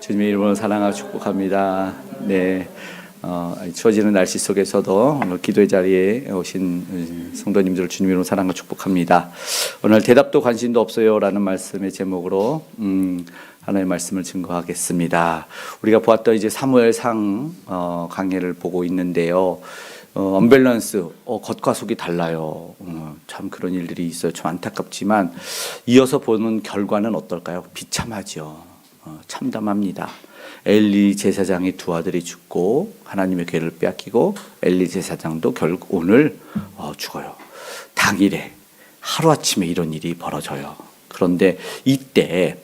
주님의 이름으로 사랑하고 축복합니다. 네, 추워지는 날씨 속에서도 오늘 기도의 자리에 오신 성도님들을 주님의 이름으로 사랑하고 축복합니다. 오늘 대답도 관심도 없어요라는 말씀의 제목으로 하나님의 말씀을 증거하겠습니다. 우리가 보았던 이제 사무엘상 강해를 보고 있는데요. 언밸런스, 겉과 속이 달라요. 참 그런 일들이 있어요. 좀 안타깝지만 이어서 보는 결과는 어떨까요? 비참하죠. 참담합니다. 엘리 제사장의 두 아들이 죽고 하나님의 궤를 빼앗기고 엘리 제사장도 결국 오늘 죽어요. 당일에 하루아침에 이런 일이 벌어져요. 그런데 이때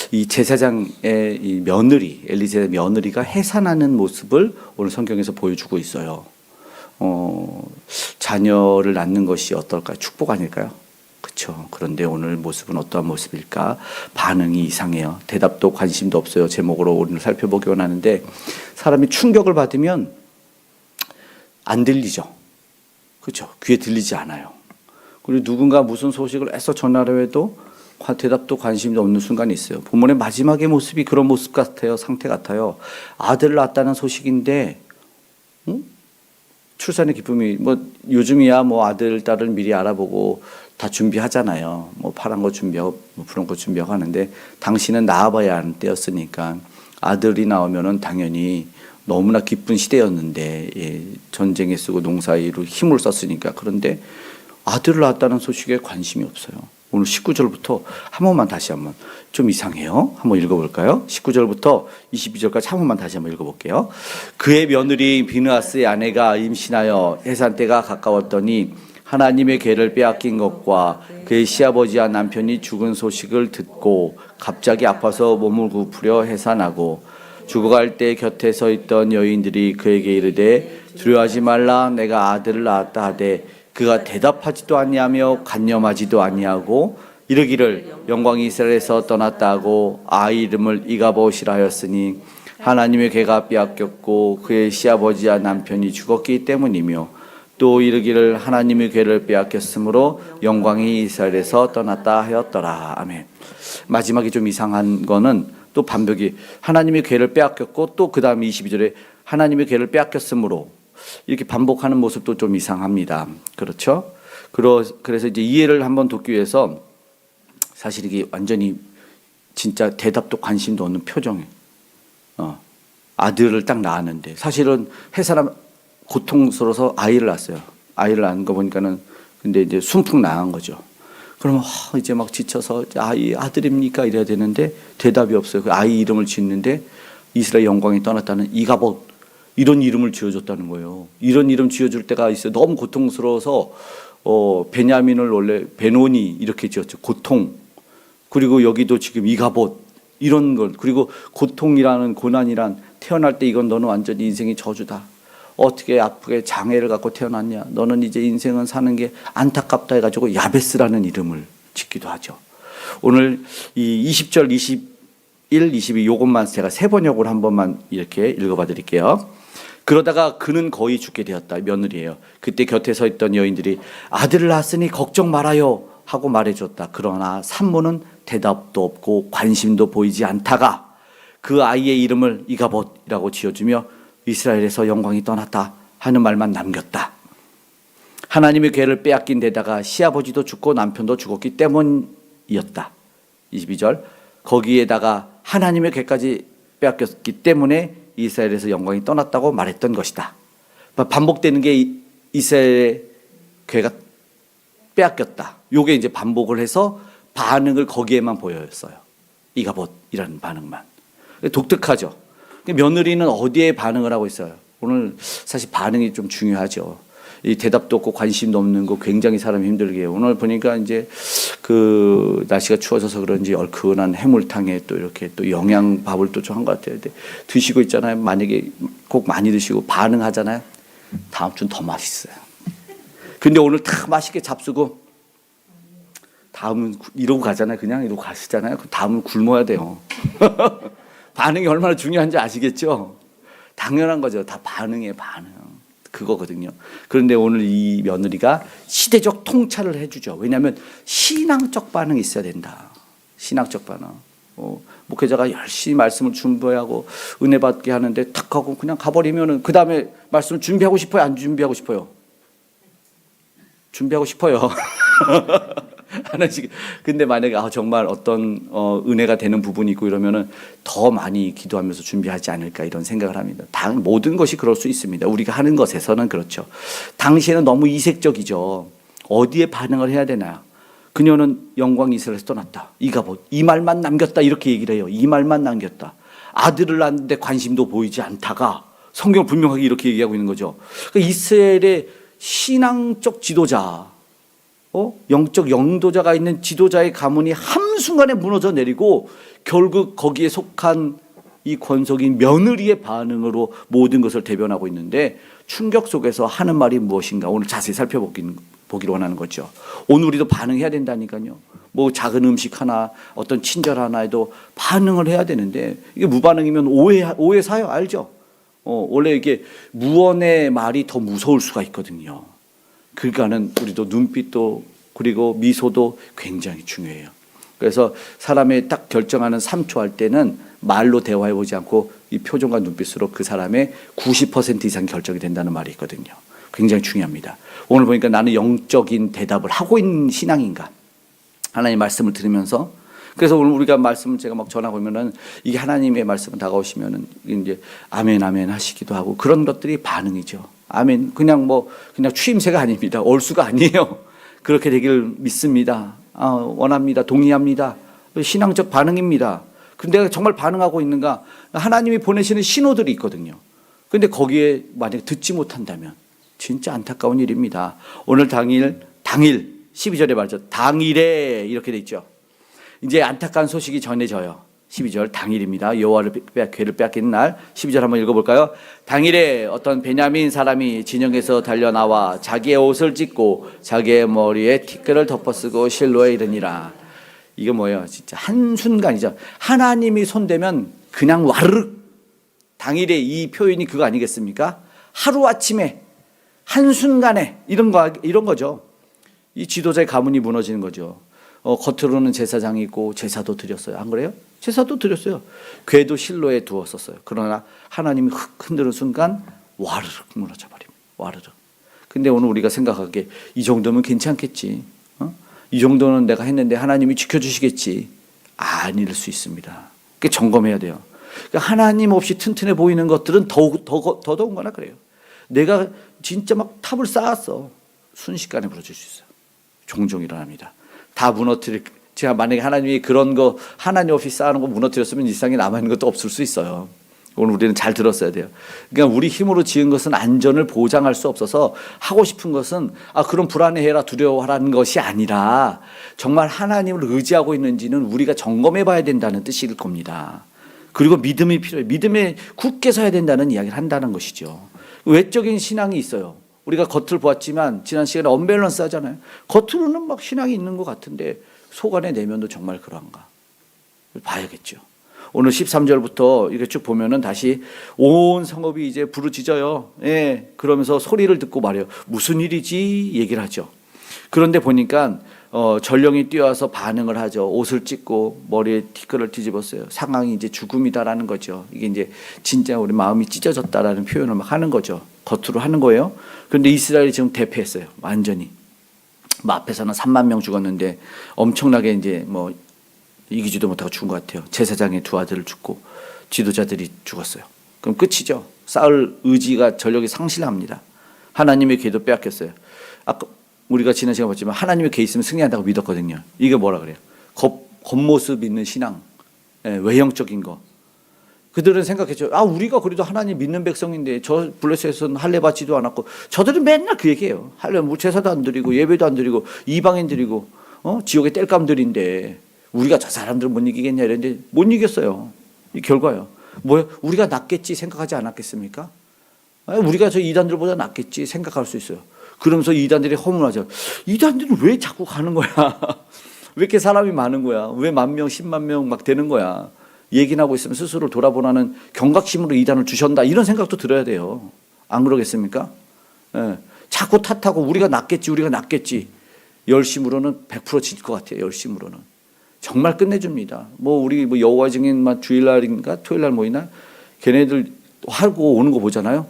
이 제사장의 이 며느리, 엘리 제사장의 며느리가 해산하는 모습을 오늘 성경에서 보여주고 있어요. 자녀를 낳는 것이 어떨까요? 축복 아닐까요? 그렇죠. 그런데 오늘 모습은 어떠한 모습일까? 반응이 이상해요. 대답도 관심도 없어요. 제목으로 오늘 살펴보기 원하는데, 사람이 충격을 받으면 안 들리죠. 그렇죠. 귀에 들리지 않아요. 그리고 누군가 무슨 소식을 애써 전하려 해도 대답도 관심도 없는 순간이 있어요. 본문의 마지막의 모습이 그런 모습 같아요. 상태 같아요. 아들을 낳았다는 소식인데 출산의 기쁨이 요즘이야 아들 딸을 미리 알아보고 다 준비하잖아요. 파란 거 준비하고 푸른 거 준비하고 하는데, 당신은 낳아봐야 하는 때였으니까 아들이 나오면은 당연히 너무나 기쁜 시대였는데, 전쟁에 쓰고 농사일로 힘을 썼으니까. 그런데 아들을 낳았다는 소식에 관심이 없어요. 오늘 19절부터 한 번만 다시 한번, 좀 이상해요. 한번 읽어볼까요? 19절부터 22절까지 한 번만 다시 한번 읽어볼게요. 그의 며느리 비느하스의 아내가 임신하여 해산 때가 가까웠더니 하나님의 궤를 빼앗긴 것과 그의 시아버지와 남편이 죽은 소식을 듣고 갑자기 아파서 몸을 굽으려 해산하고, 죽어갈 때 곁에 서 있던 여인들이 그에게 이르되 두려워하지 말라, 내가 아들을 낳았다 하되 그가 대답하지도 아니하며 간념하지도 아니하고 이르기를 영광이 이스라엘에서 떠났다 하고 아이 이름을 이가봇이라 하였으니 하나님의 궤가 빼앗겼고 그의 시아버지와 남편이 죽었기 때문이며, 또 이르기를 하나님의 궤를 빼앗겼으므로 영광이 이스라엘에서 떠났다 하였더라. 아멘. 마지막에 좀 이상한 거는 또 반복이 하나님의 궤를 빼앗겼고, 또 그 다음에 22절에 하나님의 궤를 빼앗겼으므로, 이렇게 반복하는 모습도 좀 이상합니다. 그렇죠? 그래서 이제 이해를 한번 돕기 위해서, 사실 이게 완전히 진짜 대답도 관심도 없는 표정에 아들을 딱 낳았는데, 사실은 해사람 고통스러워서 아이를 낳았어요. 아이를 낳은 거 보니까는, 근데 이제 순풍 나간 거죠. 그러면 이제 막 지쳐서 아들입니까? 이래야 되는데 대답이 없어요. 그 아이 이름을 짓는데 이스라엘 영광이 떠났다는 이가봇, 이런 이름을 지어줬다는 거예요. 이런 이름 지어줄 때가 있어요. 너무 고통스러워서 베냐민을 원래 베노니 이렇게 지었죠. 고통. 그리고 여기도 지금 이가봇, 이런 걸. 그리고 고통이라는, 고난이란, 태어날 때 이건 너는 완전히 인생의 저주다. 어떻게 아프게 장애를 갖고 태어났냐. 너는 이제 인생은 사는 게 안타깝다 해가지고 야베스라는 이름을 짓기도 하죠. 오늘 이 20절, 21, 22 요것만 제가 세 번역으로 한 번만 이렇게 읽어봐 드릴게요. 그러다가 그는 거의 죽게 되었다. 며느리예요. 그때 곁에 서 있던 여인들이 아들을 낳았으니 걱정 말아요 하고 말해줬다. 그러나 산모는 대답도 없고 관심도 보이지 않다가 그 아이의 이름을 이가봇이라고 지어주며 이스라엘에서 영광이 떠났다 하는 말만 남겼다. 하나님의 궤를 빼앗긴 데다가 시아버지도 죽고 남편도 죽었기 때문이었다. 22절, 거기에다가 하나님의 궤까지 빼앗겼기 때문에 이스라엘에서 영광이 떠났다고 말했던 것이다. 반복되는 게 이스라엘의 궤가 빼앗겼다. 요게 이제 반복을 해서 반응을 거기에만 보였어요. 이가봇이라는 반응만. 독특하죠. 며느리는 어디에 반응을 하고 있어요? 오늘 사실 반응이 좀 중요하죠. 이 대답도 없고 관심도 없는 거 굉장히 사람이 힘들게 해요. 오늘 보니까 이제 그 날씨가 추워져서 그런지 얼큰한 해물탕에 또 이렇게 또 영양밥을 또 좀 한 것 같아요. 드시고 있잖아요. 만약에 꼭 많이 드시고 반응하잖아요. 다음 주는 더 맛있어요. 근데 오늘 다 맛있게 잡수고 다음은 이러고 가잖아요. 그냥 이러고 가시잖아요. 그럼 다음은 굶어야 돼요. 반응이 얼마나 중요한지 아시겠죠? 당연한 거죠. 다 반응이에요, 반응. 그거거든요. 그런데 오늘 이 며느리가 시대적 통찰을 해주죠. 왜냐하면 신앙적 반응이 있어야 된다. 신앙적 반응. 목회자가 열심히 말씀을 준비하고 은혜 받게 하는데 탁 하고 그냥 가버리면은 그 다음에 말씀을 준비하고 싶어요? 안 준비하고 싶어요? 준비하고 싶어요. 하나씩. 근데 만약에 정말 어떤 은혜가 되는 부분이 있고 이러면은 더 많이 기도하면서 준비하지 않을까 이런 생각을 합니다. 모든 것이 그럴 수 있습니다. 우리가 하는 것에서는 그렇죠. 당시에는 너무 이색적이죠. 어디에 반응을 해야 되나? 그녀는 영광이 이스라엘에서 떠났다. 이가봇 이 말만 남겼다 이렇게 얘기를 해요. 이 말만 남겼다. 아들을 낳는데 관심도 보이지 않다가 성경 분명하게 이렇게 얘기하고 있는 거죠. 그러니까 이스라엘의 신앙적 지도자, 영적 영도자가 있는 지도자의 가문이 한순간에 무너져 내리고 결국 거기에 속한 이 권속인 며느리의 반응으로 모든 것을 대변하고 있는데 충격 속에서 하는 말이 무엇인가 오늘 자세히 살펴보기를 원하는 거죠. 오늘 우리도 반응해야 된다니까요. 뭐 작은 음식 하나, 어떤 친절 하나에도 반응을 해야 되는데 이게 무반응이면 오해 사요. 알죠? 원래 이게 무언의 말이 더 무서울 수가 있거든요. 그러니까는 우리도 눈빛도 그리고 미소도 굉장히 중요해요. 그래서 사람의 딱 결정하는 3초 할 때는 말로 대화해 보지 않고 이 표정과 눈빛으로 그 사람의 90% 이상 결정이 된다는 말이 있거든요. 굉장히 중요합니다. 오늘 보니까 나는 영적인 대답을 하고 있는 신앙인가? 하나님 말씀을 들으면서 그래서 오늘 우리가 말씀을 제가 막 전하고 있면은 이게 하나님의 말씀을 다가오시면은 이제 아멘 아멘 하시기도 하고 그런 것들이 반응이죠. 아멘. 그냥 추임새가 아닙니다. 얼수가 아니에요. 그렇게 되길 믿습니다. 원합니다. 동의합니다. 신앙적 반응입니다. 근데 내가 정말 반응하고 있는가? 하나님이 보내시는 신호들이 있거든요. 근데 거기에 만약에 듣지 못한다면 진짜 안타까운 일입니다. 오늘 당일 12절에 말이죠. 당일에 이렇게 돼 있죠. 이제 안타까운 소식이 전해져요. 12절 당일입니다. 여호와를 괴를 빼앗기는 날 12절 한번 읽어볼까요? 당일에 어떤 베냐민 사람이 진영에서 달려나와 자기의 옷을 찢고 자기의 머리에 티끌을 덮어쓰고 실로에 이르니라. 이게 뭐예요? 진짜 한순간이죠. 하나님이 손대면 그냥 와르르 당일에 이 표현이 그거 아니겠습니까? 하루아침에 한순간에 이런 거죠. 이 지도자의 가문이 무너지는 거죠. 겉으로는 제사장이 있고 제사도 드렸어요. 안 그래요? 제사도 드렸어요. 궤도 실로에 두었었어요. 그러나 하나님이 흙 흔드는 순간 와르르 무너져 버립니다. 와르르. 근데 오늘 우리가 생각하기에 이 정도면 괜찮겠지. 이 정도는 내가 했는데 하나님이 지켜주시겠지. 아닐 수 있습니다. 그게 점검해야 돼요. 그러니까 하나님 없이 튼튼해 보이는 것들은 더더군다나 그래요. 내가 진짜 막 탑을 쌓았어. 순식간에 무너질 수 있어요. 종종 일어납니다. 다 제가 만약에 하나님이 그런 거 하나님 없이 쌓아놓은 거 무너뜨렸으면 이 세상에 남아있는 것도 없을 수 있어요. 오늘 우리는 잘 들었어야 돼요. 그러니까 우리 힘으로 지은 것은 안전을 보장할 수 없어서 하고 싶은 것은 그럼 불안해해라 두려워하라는 것이 아니라 정말 하나님을 의지하고 있는지는 우리가 점검해 봐야 된다는 뜻일 겁니다. 그리고 믿음이 필요해요. 믿음에 굳게 서야 된다는 이야기를 한다는 것이죠. 외적인 신앙이 있어요. 우리가 겉을 보았지만 지난 시간에 언밸런스 하잖아요. 겉으로는 막 신앙이 있는 것 같은데 속 안의 내면도 정말 그런가 봐야겠죠. 오늘 13절부터 이렇게 쭉 보면은 다시 온 성읍이 이제 부르짖어요. 예, 그러면서 소리를 듣고 말해요. 무슨 일이지? 얘기를 하죠. 그런데 보니까 전령이 뛰어와서 반응을 하죠. 옷을 찢고 머리에 티끌을 뒤집었어요. 상황이 이제 죽음이다라는 거죠. 이게 이제 진짜 우리 마음이 찢어졌다라는 표현을 막 하는 거죠. 겉으로 하는 거예요. 그런데 이스라엘이 지금 대패했어요. 완전히. 앞에서는 3만 명 죽었는데 엄청나게 이제 이기지도 못하고 죽은 것 같아요. 제사장의 두 아들을 죽고 지도자들이 죽었어요. 그럼 끝이죠. 싸울 의지가 전력이 상실합니다. 하나님의 궤도 빼앗겼어요. 아까 우리가 지난 시간 봤지만 하나님의 궤 있으면 승리한다고 믿었거든요. 이게 뭐라 그래요? 겉모습 있는 신앙, 외형적인 거. 그들은 생각했죠. 우리가 그래도 하나님 믿는 백성인데 저 블레셋에서는 할례 받지도 않았고 저들은 맨날 그 얘기해요. 할례 제사도 안 드리고 예배도 안 드리고 이방인 드리고 지옥의 땔감들인데 우리가 저 사람들 못 이기겠냐 이랬는데 못 이겼어요. 이 결과요. 뭐예요? 우리가 낫겠지 생각하지 않았겠습니까? 우리가 저 이단들보다 낫겠지 생각할 수 있어요. 그러면서 이단들이 허물하죠. 이단들은 왜 자꾸 가는 거야? 왜 이렇게 사람이 많은 거야? 왜 10,000명, 10만 명 막 되는 거야? 얘기나 하고 있으면 스스로 돌아보라는 경각심으로 이단을 주셨다. 이런 생각도 들어야 돼요. 안 그러겠습니까? 예. 자꾸 탓하고 우리가 낫겠지. 열심으로는 100% 질 것 같아요. 열심으로는. 정말 끝내줍니다. 뭐 우리 뭐 여호와 증인만 주일날인가 토요일날 모이나 걔네들 하고 오는 거 보잖아요.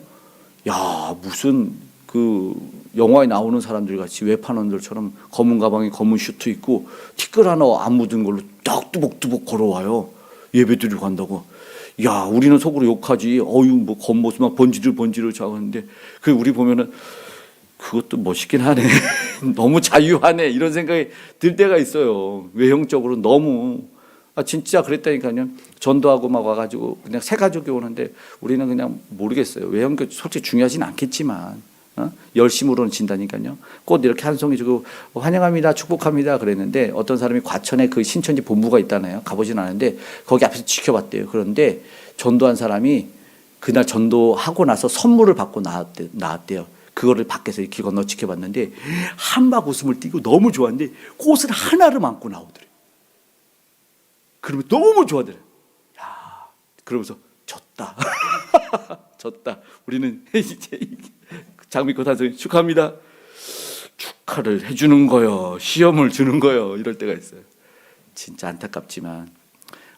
야, 무슨 그 영화에 나오는 사람들 같이 외판원들처럼 검은 가방에 검은 슈트 입고 티끌 하나 안 묻은 걸로 딱 뚜벅뚜벅 걸어와요. 예배 드리고 간다고. 야, 우리는 속으로 욕하지. 어유 뭐 겉모습만 번지르 작았는데 그 우리 보면은 그것도 멋있긴 하네. 너무 자유하네. 이런 생각이 들 때가 있어요. 외형적으로 너무. 진짜 그랬다니까요. 전도하고 막 와가지고 그냥 새 가족이 오는데 우리는 그냥 모르겠어요. 외형도 솔직히 중요하진 않겠지만 열심으로는 진다니까요. 꽃 이렇게 한 송이 주고 환영합니다, 축복합니다 그랬는데 어떤 사람이 과천에 그 신천지 본부가 있다네요. 가보진 않았는데 거기 앞에서 지켜봤대요. 그런데 전도한 사람이 그날 전도하고 나서 선물을 받고 나왔대요. 그거를 밖에서 길 건너 지켜봤는데 한박 웃음을 띠고 너무 좋아하는데 꽃을 하나를 안고 나오더래요. 그러면 너무 좋아하더래요. 야, 그러면서 졌다. 졌다. 우리는 이제 장미꽃 한 송이 축하합니다. 축하를 해주는 거요. 시험을 주는 거요. 이럴 때가 있어요. 진짜 안타깝지만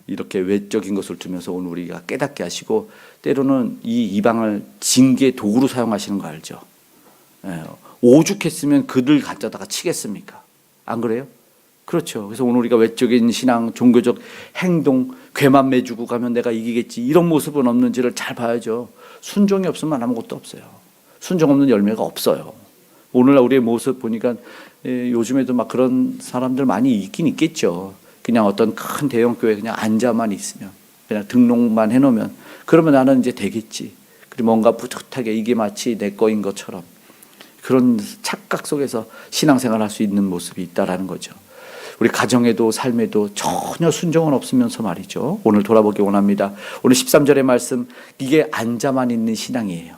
이렇게 외적인 것을 두면서 오늘 우리가 깨닫게 하시고 때로는 이 이방을 징계 도구로 사용하시는 거 알죠? 오죽했으면 그들 갖다가 치겠습니까? 안 그래요? 그렇죠. 그래서 오늘 우리가 외적인 신앙, 종교적 행동, 괴만 매주고 가면 내가 이기겠지 이런 모습은 없는지를 잘 봐야죠. 순종이 없으면 아무것도 없어요. 순종 없는 열매가 없어요. 오늘날 우리의 모습 보니까 요즘에도 막 그런 사람들 많이 있긴 있겠죠. 그냥 어떤 큰 대형 교회 그냥 앉아만 있으면 그냥 등록만 해놓으면 그러면 나는 이제 되겠지. 그리고 뭔가 뿌듯하게 이게 마치 내 거인 것처럼 그런 착각 속에서 신앙생활 할 수 있는 모습이 있다라는 거죠. 우리 가정에도 삶에도 전혀 순종은 없으면서 말이죠. 오늘 돌아보기 원합니다. 오늘 13절의 말씀, 이게 앉아만 있는 신앙이에요.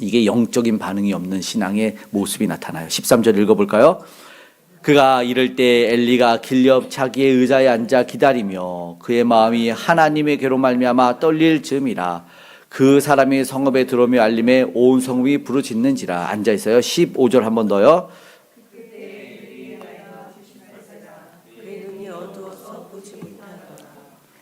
이게 영적인 반응이 없는 신앙의 모습이 나타나요. 13절 읽어볼까요? 그가 이럴 때 엘리가 길옆 자기의 의자에 앉아 기다리며 그의 마음이 하나님의 괴로 말미암아 떨릴 즈음이라. 그 사람이 성읍에 들어오며 알림에 온 성읍이 부르짖는지라. 앉아 있어요. 15절 한 번 더요.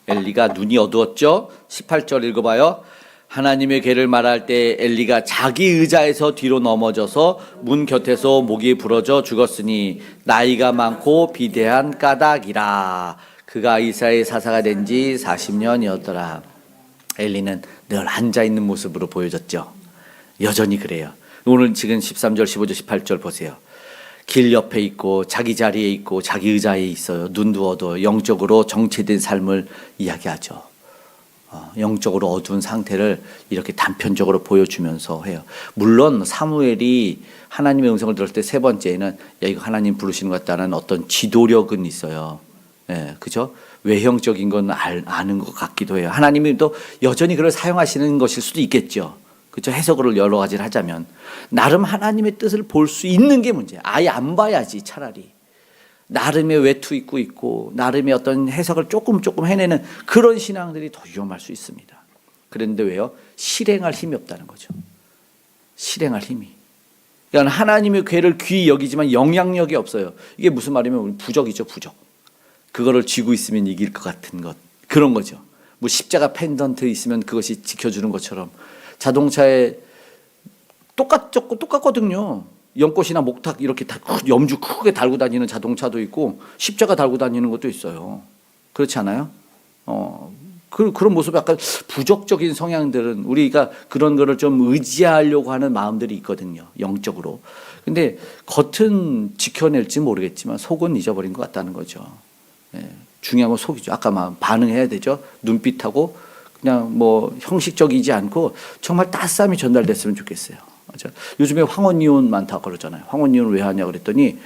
엘리가 눈이 어두웠죠. 18절 읽어봐요. 하나님의 괴를 말할 때 엘리가 자기 의자에서 뒤로 넘어져서 문 곁에서 목이 부러져 죽었으니 나이가 많고 비대한 까닭이라. 그가 이스라엘 사사가 된 지 40년이었더라. 엘리는 늘 앉아있는 모습으로 보여졌죠. 여전히 그래요. 오늘 지금 13절, 15절, 18절 보세요. 길 옆에 있고 자기 자리에 있고 자기 의자에 있어요. 눈도 어두워 영적으로 정체된 삶을 이야기하죠. 영적으로 어두운 상태를 이렇게 단편적으로 보여주면서 해요. 물론 사무엘이 하나님의 음성을 들을 때 세 번째에는 야, 이거 하나님 부르시는 것 같다는 어떤 지도력은 있어요. 예, 그죠? 외형적인 건 아는 것 같기도 해요. 하나님이 또 여전히 그걸 사용하시는 것일 수도 있겠죠. 그렇죠? 해석을 여러 가지를 하자면 나름 하나님의 뜻을 볼 수 있는 게 문제야. 아예 안 봐야지 차라리. 나름의 외투 입고 있고 나름의 어떤 해석을 조금 해내는 그런 신앙들이 더 위험할 수 있습니다. 그런데 왜요? 실행할 힘이 없다는 거죠. 실행할 힘이. 그러니까 하나님의 괴를 귀히 여기지만 영향력이 없어요. 이게 무슨 말이면 부적이죠, 부적. 그거를 쥐고 있으면 이길 것 같은 것. 그런 거죠. 뭐 십자가 펜던트 있으면 그것이 지켜주는 것처럼 자동차에 똑같거든요. 연꽃이나 목탁 이렇게 염주 크게 달고 다니는 자동차도 있고 십자가 달고 다니는 것도 있어요. 그렇지 않아요? 그런 모습이 약간 부적적인 성향들은 우리가 그런 거를 좀 의지하려고 하는 마음들이 있거든요. 영적으로. 근데 겉은 지켜낼지 모르겠지만 속은 잊어버린 것 같다는 거죠. 중요한 건 속이죠. 아까 반응해야 되죠. 눈빛하고 그냥 뭐 형식적이지 않고 정말 따스함이 전달됐으면 좋겠어요. 맞아. 요즘에 황혼 이혼 많다 그러잖아요. 황혼 이혼을 왜 하냐 그랬더니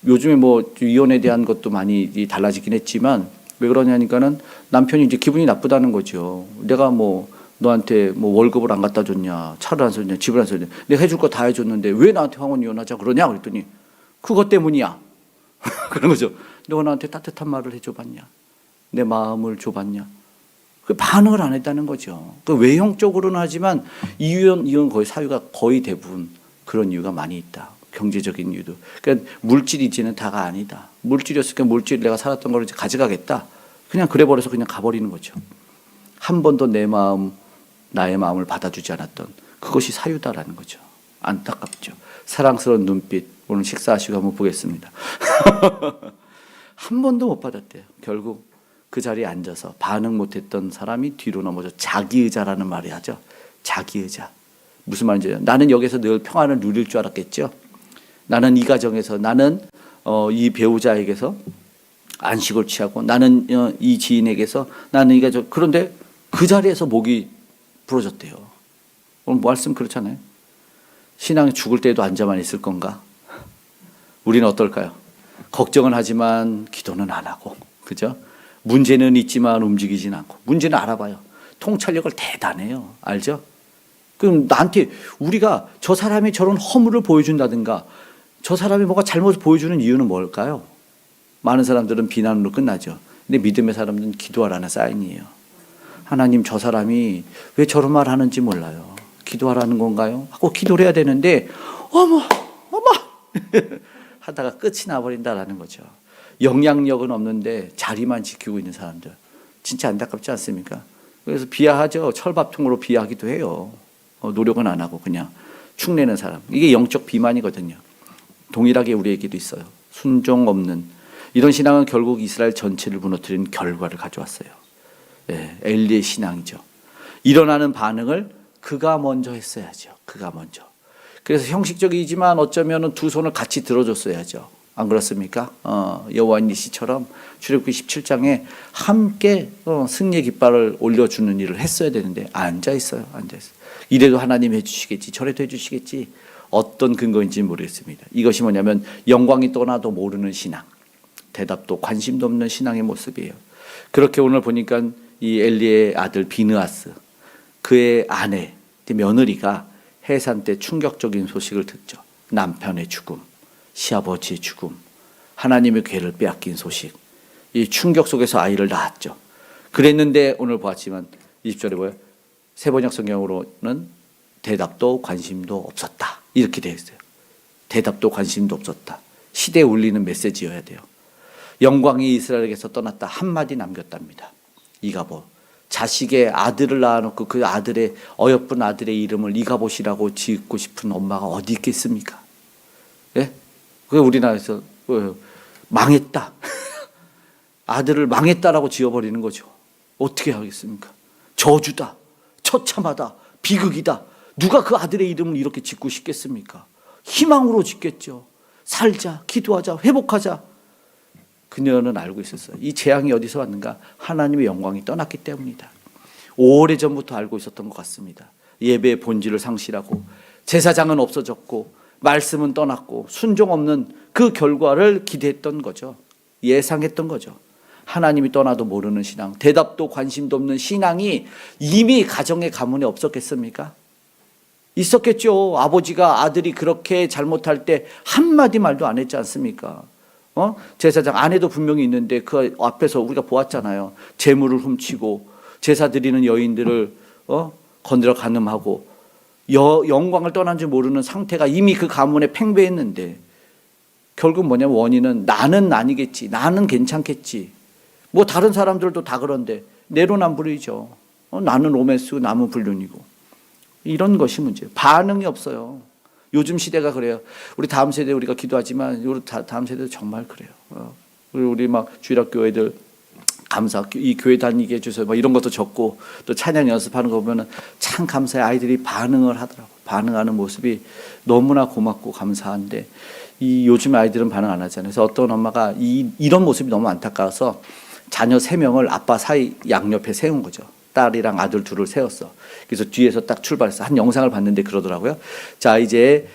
요즘에 뭐 이혼에 대한 것도 많이 달라지긴 했지만 왜 그러냐니까는 남편이 이제 기분이 나쁘다는 거죠. 내가 뭐 너한테 뭐 월급을 안 갖다 줬냐, 차를 안 샀냐, 집을 안 샀냐, 내가 해줄 거 다 해줬는데 왜 나한테 황혼 이혼하자 그러냐 그랬더니 그것 때문이야. 그런 거죠. 너가 나한테 따뜻한 말을 해줘봤냐, 내 마음을 줘봤냐. 그 반응을 안 했다는 거죠. 그 외형적으로는 하지만 이혼 거의 사유가 거의 대부분 그런 이유가 많이 있다. 경제적인 이유도. 그러니까 물질이지는 다가 아니다. 물질이었으니까 물질 내가 살았던 걸 이제 가져가겠다. 그냥 그래 버려서 그냥 가버리는 거죠. 한 번도 내 마음, 나의 마음을 받아주지 않았던 그것이 사유다라는 거죠. 안타깝죠. 사랑스러운 눈빛 오늘 식사하시고 한번 보겠습니다. 한 번도 못 받았대요. 결국 그 자리에 앉아서 반응 못했던 사람이 뒤로 넘어져 자기의자라는 말이 하죠. 자기의자. 무슨 말인지 나는 여기서 늘 평안을 누릴 줄 알았겠죠. 나는 이 가정에서 나는 이 배우자에게서 안식을 취하고 나는 이 지인에게서 나는 이 가정 그런데 그 자리에서 목이 부러졌대요. 오늘 말씀 그렇잖아요. 신앙이 죽을 때도 앉아만 있을 건가? 우리는 어떨까요? 걱정은 하지만 기도는 안 하고 그죠? 문제는 있지만 움직이진 않고 문제는 알아봐요. 통찰력을 대단해요. 알죠? 그럼 나한테 우리가 저 사람이 저런 허물을 보여준다든가 저 사람이 뭐가 잘못을 보여주는 이유는 뭘까요? 많은 사람들은 비난으로 끝나죠. 근데 믿음의 사람들은 기도하라는 사인이에요. 하나님 저 사람이 왜 저런 말 하는지 몰라요. 기도하라는 건가요? 하고 기도를 해야 되는데 어머 하다가 끝이 나버린다라는 거죠. 영향력은 없는데 자리만 지키고 있는 사람들 진짜 안타깝지 않습니까? 그래서 비하하죠. 철밥통으로 비하하기도 해요. 노력은 안 하고 그냥 축내는 사람. 이게 영적 비만이거든요. 동일하게 우리에게도 있어요. 순종 없는 이런 신앙은 결국 이스라엘 전체를 무너뜨리는 결과를 가져왔어요. 네, 엘리의 신앙이죠. 일어나는 반응을 그가 먼저 했어야죠. 그가 먼저. 그래서 형식적이지만 어쩌면 두 손을 같이 들어줬어야죠. 안 그렇습니까? 여호와 니시처럼 출애굽기 17장에 함께 승리의 깃발을 올려주는 일을 했어야 되는데 앉아있어요. 앉아있어요. 이래도 하나님 해주시겠지 저래도 해주시겠지 어떤 근거인지는 모르겠습니다. 이것이 뭐냐면 영광이 떠나도 모르는 신앙, 대답도 관심도 없는 신앙의 모습이에요. 그렇게 오늘 보니까 이 엘리의 아들 비느하스 그의 아내 며느리가 해산 때 충격적인 소식을 듣죠. 남편의 죽음, 시아버지의 죽음, 하나님의 괴를 빼앗긴 소식. 이 충격 속에서 아이를 낳았죠. 그랬는데 오늘 보았지만 20절에 뭐예요? 세번역 성경으로는 대답도 관심도 없었다. 이렇게 되어 있어요. 대답도 관심도 없었다. 시대에 울리는 메시지여야 돼요. 영광이 이스라엘에게서 떠났다. 한마디 남겼답니다. 이가봇. 자식의 아들을 낳아놓고 그 아들의 어여쁜 아들의 이름을 이가봇이라고 짓고 싶은 엄마가 어디 있겠습니까? 예? 그 우리나라에서 망했다. 아들을 망했다라고 지어버리는 거죠. 어떻게 하겠습니까? 저주다. 처참하다. 비극이다. 누가 그 아들의 이름을 이렇게 짓고 싶겠습니까? 희망으로 짓겠죠. 살자, 기도하자, 회복하자. 그녀는 알고 있었어요. 이 재앙이 어디서 왔는가? 하나님의 영광이 떠났기 때문이다. 오래전부터 알고 있었던 것 같습니다. 예배의 본질을 상실하고 제사장은 없어졌고 말씀은 떠났고 순종 없는 그 결과를 기대했던 거죠. 예상했던 거죠. 하나님이 떠나도 모르는 신앙, 대답도 관심도 없는 신앙이 이미 가정의 가문에 없었겠습니까? 있었겠죠. 아버지가 아들이 그렇게 잘못할 때 한마디 말도 안 했지 않습니까? 제사장 아내도 분명히 있는데 그 앞에서 우리가 보았잖아요. 재물을 훔치고 제사 드리는 여인들을 건드려 간음하고 영광을 떠난 줄 모르는 상태가 이미 그 가문에 팽배했는데 결국 뭐냐면 원인은 나는 아니겠지. 나는 괜찮겠지. 뭐 다른 사람들도 다 그런데 내로남불이죠. 나는 로맨스, 남은 불륜이고. 이런 것이 문제예요. 반응이 없어요. 요즘 시대가 그래요. 우리 다음 세대 우리가 기도하지만 우리 다음 세대도 정말 그래요. 우리 막 주일학교 애들 감사, 이 교회 다니게 해주세요. 막 이런 것도 적고 또 찬양 연습하는 거 보면은 참 감사해. 아이들이 반응을 하더라고. 반응하는 모습이 너무나 고맙고 감사한데 이 요즘 아이들은 반응 안 하잖아요. 그래서 어떤 엄마가 이런 모습이 너무 안타까워서 자녀 3명을 아빠 사이 양옆에 세운 거죠. 딸이랑 아들 둘을 세웠어. 그래서 뒤에서 딱 출발했어. 한 영상을 봤는데 그러더라고요. 자, 이제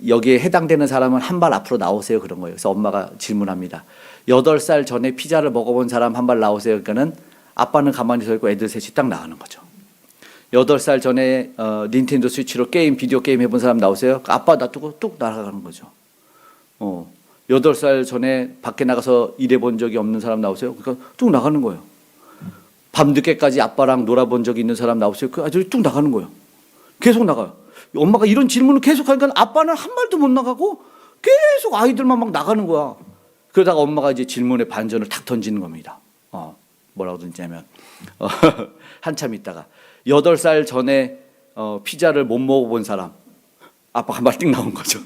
여기에 해당되는 사람은 한 발 앞으로 나오세요. 그런 거예요. 그래서 엄마가 질문합니다. 8살 전에 피자를 먹어본 사람 한 발 나오세요. 그러니까는 아빠는 가만히 서 있고 애들 셋이 딱 나가는 거죠. 8살 전에 닌텐도 스위치로 비디오 게임 해본 사람 나오세요. 아빠 놔두고 뚝 날아가는 거죠. 8살 전에 밖에 나가서 일해본 적이 없는 사람 나오세요. 그러니까 뚝 나가는 거예요. 밤늦게까지 아빠랑 놀아본 적이 있는 사람 나오세요. 그 아들이 뚝 나가는 거예요. 계속 나가요. 엄마가 이런 질문을 계속 하니까 아빠는 한 말도 못 나가고 계속 아이들만 막 나가는 거야. 그러다가 엄마가 이제 질문에 반전을 탁 던지는 겁니다. 뭐라고 던지냐면 한참 있다가 8살 전에 피자를 못 먹어본 사람. 아빠가 한 말 띵 나온 거죠.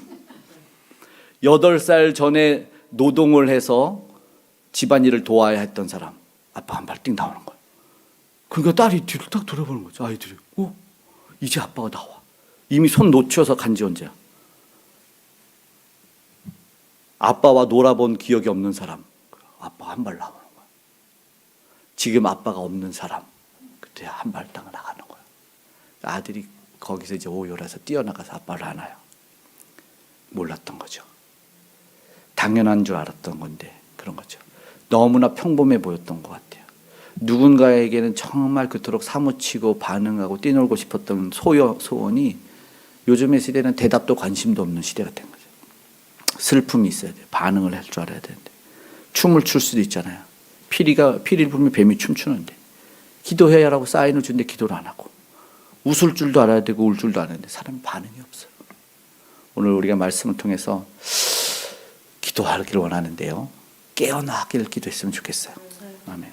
8살 전에 노동을 해서 집안일을 도와야 했던 사람. 아빠가 한 말 띵 나오는 거예요. 그러니까 딸이 뒤를 딱 돌아보는 거죠. 아이들이. 이제 아빠가 나와. 이미 손 놓쳐서 간지 언제야. 아빠와 놀아본 기억이 없는 사람. 아빠가 한 발 나오는 거야. 지금 아빠가 없는 사람. 그때 한 발 딱 나가는 거야. 아들이 거기서 이제 오열해서 뛰어나가서 아빠를 안아요. 몰랐던 거죠. 당연한 줄 알았던 건데 그런 거죠. 너무나 평범해 보였던 것 같아요. 누군가에게는 정말 그토록 사무치고 반응하고 뛰놀고 싶었던 소원이 요즘의 시대는 대답도 관심도 없는 시대가 된 거죠. 슬픔이 있어야 돼요. 반응을 할 줄 알아야 되는데. 춤을 출 수도 있잖아요. 피리를 불면 뱀이 춤추는데 기도해야라고 사인을 주는데 기도를 안 하고 웃을 줄도 알아야 되고 울 줄도 알아야 되는데 사람이 반응이 없어요. 오늘 우리가 말씀을 통해서 기도하기를 원하는데요. 깨어나기를 기도했으면 좋겠어요. 아멘.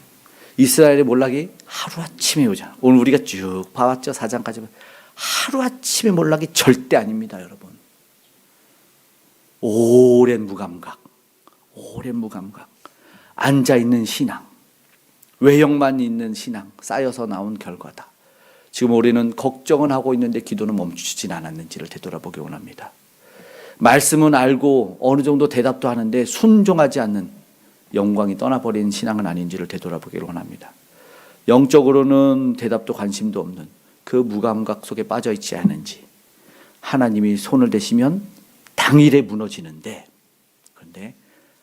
이스라엘의 몰락이 하루아침에 오잖아. 오늘 우리가 쭉 봐왔죠. 4장까지. 하루아침에 몰락이 절대 아닙니다, 여러분. 오랜 무감각, 앉아있는 신앙, 외형만 있는 신앙 쌓여서 나온 결과다. 지금 우리는 걱정은 하고 있는데 기도는 멈추진 않았는지를 되돌아보기 원합니다. 말씀은 알고 어느 정도 대답도 하는데 순종하지 않는 영광이 떠나버린 신앙은 아닌지를 되돌아보기를 원합니다. 영적으로는 대답도 관심도 없는 그 무감각 속에 빠져있지 않은지. 하나님이 손을 대시면 당일에 무너지는데, 그런데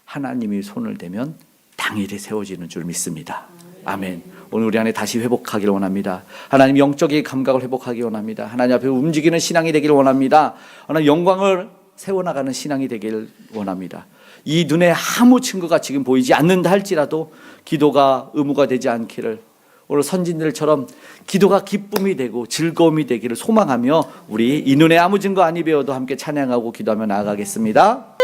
하나님이 손을 대면 당일에 세워지는 줄 믿습니다. 아멘. 오늘 우리 안에 다시 회복하기를 원합니다. 하나님 영적인 감각을 회복하기 원합니다. 하나님 앞에 움직이는 신앙이 되기를 원합니다. 하나님 영광을 세워나가는 신앙이 되기를 원합니다. 이 눈에 아무 증거가 지금 보이지 않는다 할지라도 기도가 의무가 되지 않기를, 오늘 선진들처럼 기도가 기쁨이 되고 즐거움이 되기를 소망하며 우리 이 눈에 아무 증거 아니 배워도 함께 찬양하고 기도하며 나아가겠습니다.